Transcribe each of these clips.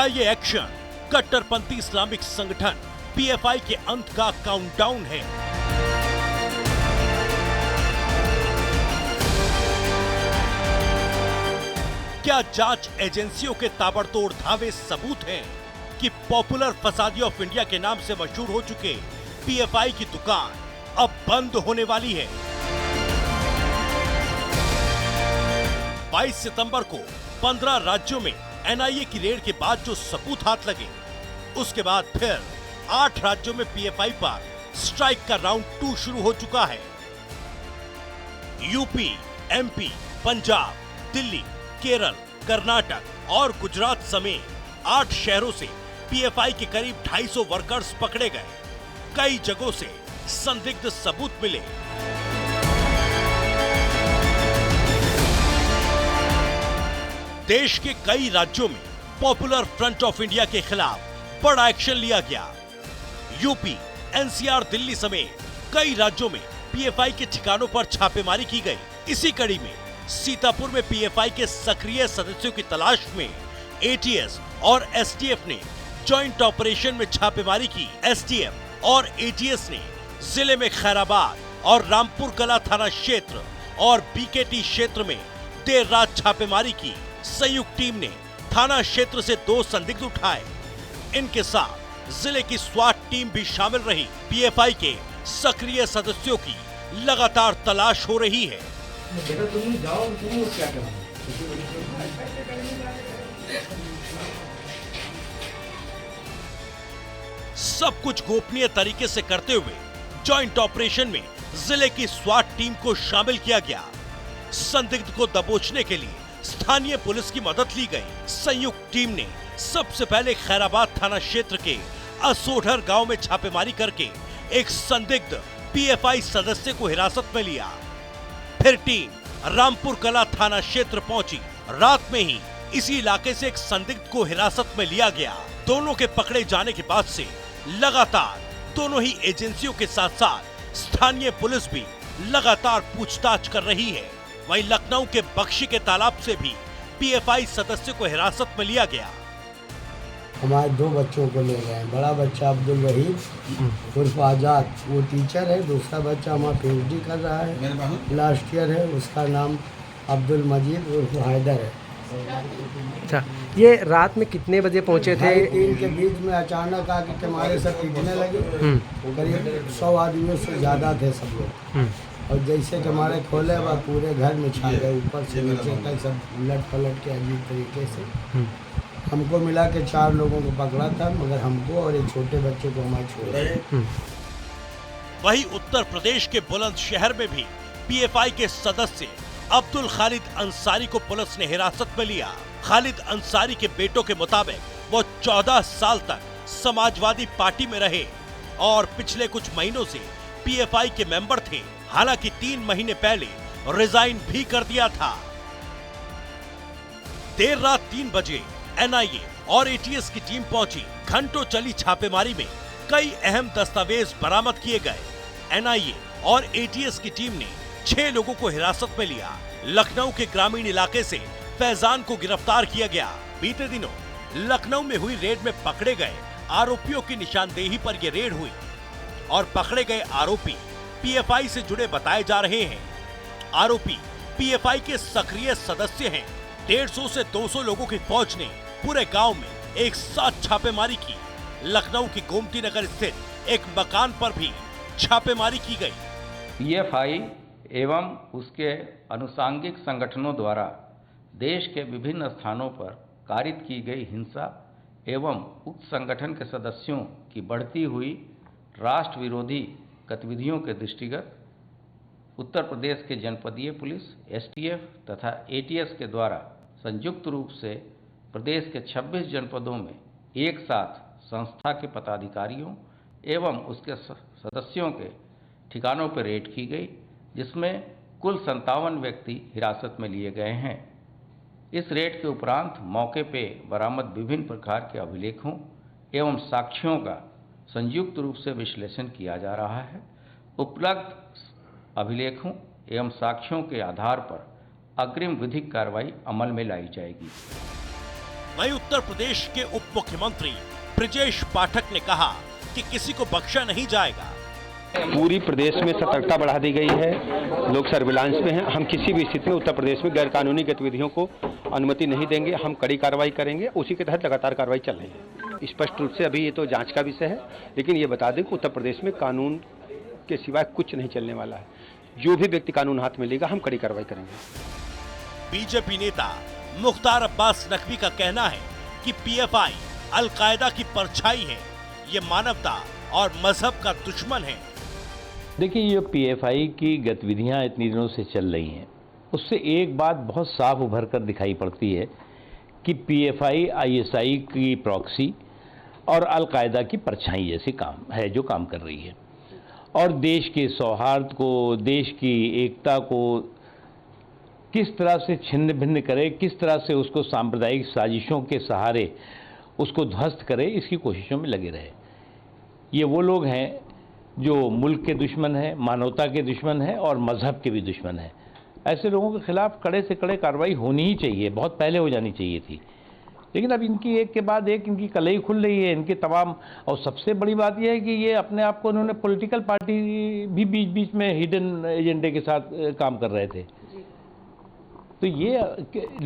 क्या ये एक्शन कट्टरपंथी इस्लामिक संगठन पीएफआई के अंत का काउंटडाउन है? क्या जांच एजेंसियों के ताबड़तोड़ धावे सबूत हैं कि पॉपुलर फसादी ऑफ इंडिया के नाम से मशहूर हो चुके पीएफआई की दुकान अब बंद होने वाली है? 22 सितंबर को 15 राज्यों में एनआईए की रेड के बाद जो सबूत हाथ लगे, उसके बाद फिर 8 राज्यों में पीएफआई पर स्ट्राइक का राउंड 2 शुरू हो चुका है। यूपी, एमपी, पंजाब, दिल्ली, केरल, कर्नाटक और गुजरात समेत 8 शहरों से पीएफआई के करीब 250 वर्कर्स पकड़े गए। कई जगहों से संदिग्ध सबूत मिले। देश के कई राज्यों में पॉपुलर फ्रंट ऑफ इंडिया के खिलाफ बड़ा एक्शन लिया गया। यूपी, एनसीआर, दिल्ली समेत कई राज्यों में पीएफआई के ठिकानों पर छापेमारी की गई। इसी कड़ी में सीतापुर में पीएफआई के सक्रिय सदस्यों की तलाश में एटीएस और एसटीएफ ने जॉइंट ऑपरेशन में छापेमारी की। एसटीएफ और एटीएस ने जिले में खैराबाद और रामपुर कला थाना क्षेत्र और बीकेटी क्षेत्र में देर रात छापेमारी की। संयुक्त टीम ने थाना क्षेत्र से 2 संदिग्ध उठाए। इनके साथ जिले की स्वाट टीम भी शामिल रही। पीएफआई के सक्रिय सदस्यों की लगातार तलाश हो रही है। सब कुछ गोपनीय तरीके से करते हुए जॉइंट ऑपरेशन में जिले की स्वाट टीम को शामिल किया गया। संदिग्ध को दबोचने के लिए स्थानीय पुलिस की मदद ली गई। संयुक्त टीम ने सबसे पहले खैराबाद थाना क्षेत्र के असोढर गांव में छापेमारी करके एक संदिग्ध पीएफआई सदस्य को हिरासत में लिया। फिर टीम रामपुर कला थाना क्षेत्र पहुंची। रात में ही इसी इलाके से एक संदिग्ध को हिरासत में लिया गया। दोनों के पकड़े जाने के बाद से लगातार दोनों ही एजेंसियों के साथ साथ स्थानीय पुलिस भी लगातार पूछताछ कर रही है। वहीं लखनऊ के बख्शी के तालाब से भी पीएफआई सदस्य को हिरासत में लिया गया। हमारे 2 बच्चों को ले गए। बड़ा बच्चा अब्दुल वहीद उर्फ आजाद, वो टीचर है। दूसरा बच्चा हमारा पीएचडी कर रहा है, लास्ट ईयर है। उसका नाम अब्दुल मजीद उर्फ हैदर है। अच्छा, ये रात में कितने बजे पहुंचे थे? 3 के बीच में अचानक आके हमारे सब पीटने लगे। करीब 100 आदमियों से ज़्यादा थे सब लोग। और जैसे कि हमारे खोले वह पूरे घर में छा गए, ऊपर से नीचे तक सब उलट पलट के अजीब तरीके से। हमको मिला के 4 लोगों को पकड़ा था, मगर हमको और एक छोटे बच्चे को हमारे छोड़े। वहीं उत्तर प्रदेश के बुलंदशहर में भी पीएफआई के सदस्य अब्दुल खालिद अंसारी को पुलिस ने हिरासत में लिया। खालिद अंसारी के बेटों के मुताबिक वो 14 साल तक समाजवादी पार्टी में रहे और पिछले कुछ महीनों से पीएफआई के मेंबर थे। हालांकि 3 महीने पहले रिजाइन भी कर दिया था। देर रात 3 बजे एनआईए और एटीएस की टीम पहुंची। घंटों चली छापेमारी में कई अहम दस्तावेज बरामद किए गए। एनआईए और एटीएस की टीम ने 6 लोगों को हिरासत में लिया। लखनऊ के ग्रामीण इलाके से फैजान को गिरफ्तार किया गया। बीते दिनों लखनऊ में हुई रेड में पकड़े गए आरोपियों की निशानदेही पर यह रेड हुई और पकड़े गए आरोपी पीएफआई से जुड़े बताए जा रहे हैं। आरोपी पीएफआई के सक्रिय सदस्य हैं। 150 से 200 लोगों की फौज ने पूरे गांव में एक साथ छापेमारी की। लखनऊ की गोमती नगर स्थित एक मकान पर भी छापेमारी की गई। पीएफआई एवं उसके अनुसांगिक संगठनों द्वारा देश के विभिन्न स्थानों पर कारित की गई हिंसा एवं उक्त संगठन के सदस्यों की बढ़ती हुई राष्ट्र विरोधी गतिविधियों के दृष्टिगत उत्तर प्रदेश के जनपदीय पुलिस, एसटीएफ तथा एटीएस के द्वारा संयुक्त रूप से प्रदेश के 26 जनपदों में एक साथ संस्था के पदाधिकारियों एवं उसके सदस्यों के ठिकानों पर रेड की गई, जिसमें कुल 57 व्यक्ति हिरासत में लिए गए हैं। इस रेड के उपरांत मौके पे बरामद विभिन्न प्रकार के अभिलेखों एवं साक्ष्यों का संयुक्त रूप से विश्लेषण किया जा रहा है। उपलब्ध अभिलेखों एवं साक्ष्यों के आधार पर अग्रिम विधिक कार्रवाई अमल में लाई जाएगी। वहीं उत्तर प्रदेश के उप मुख्यमंत्री ब्रजेश पाठक ने कहा कि किसी को बख्शा नहीं जाएगा। पूरी प्रदेश में सतर्कता बढ़ा दी गई है, लोग सर्विलांस में हैं। हम किसी भी स्थिति में उत्तर प्रदेश में गैरकानूनी गतिविधियों को अनुमति नहीं देंगे, हम कड़ी कार्रवाई करेंगे। उसी के तहत लगातार कार्रवाई चल रही है। स्पष्ट रूप से अभी ये तो जांच का विषय है, लेकिन ये बता दें कि उत्तर प्रदेश में कानून के सिवाय कुछ नहीं चलने वाला है। जो भी व्यक्ति कानून हाथ में लेगा, हम कड़ी कार्रवाई करेंगे। बीजेपी नेता मुख्तार अब्बास नकवी का कहना है कि पीएफआई अल-कायदा की परछाई है, ये मानवता और मजहब का दुश्मन है। देखिए, ये पीएफआई की गतिविधियां इतनी दिनों से चल रही हैं, उससे एक बात बहुत साफ उभर कर दिखाई पड़ती है कि पीएफआई आईएसआई की प्रॉक्सी और अल-कायदा की परछाई जैसे काम है जो काम कर रही है, और देश के सौहार्द को, देश की एकता को किस तरह से छिन्न भिन्न करे, किस तरह से उसको सांप्रदायिक साजिशों के सहारे उसको ध्वस्त करे, इसकी कोशिशों में लगे रहे। ये वो लोग हैं जो मुल्क के दुश्मन हैं, मानवता के दुश्मन हैं और मजहब के भी दुश्मन हैं। ऐसे लोगों के खिलाफ कड़े से कड़े कार्रवाई होनी ही चाहिए, बहुत पहले हो जानी चाहिए थी। लेकिन अब इनकी एक के बाद एक इनकी कलई खुल रही है, इनके तमाम। और सबसे बड़ी बात यह है कि ये अपने आप को उन्होंने पॉलिटिकल पार्टी भी बीच बीच में हिडन एजेंडे के साथ काम कर रहे थे। तो ये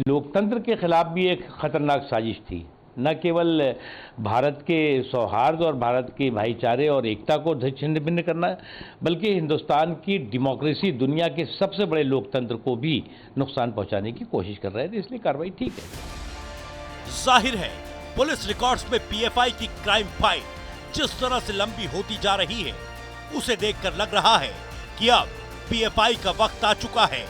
लोकतंत्र के खिलाफ भी एक खतरनाक साजिश थी। न केवल भारत के सौहार्द और भारत के भाईचारे और एकता को छिन्न भिन्न करना, बल्कि हिंदुस्तान की डेमोक्रेसी, दुनिया के सबसे बड़े लोकतंत्र को भी नुकसान पहुंचाने की कोशिश कर रहे थे। इसलिए कार्रवाई ठीक है। जाहिर है पुलिस रिकॉर्ड्स में पीएफआई की क्राइम फाइल जिस तरह से लंबी होती जा रही है, उसे देखकर लग रहा है कि अब पीएफआई का वक्त आ चुका है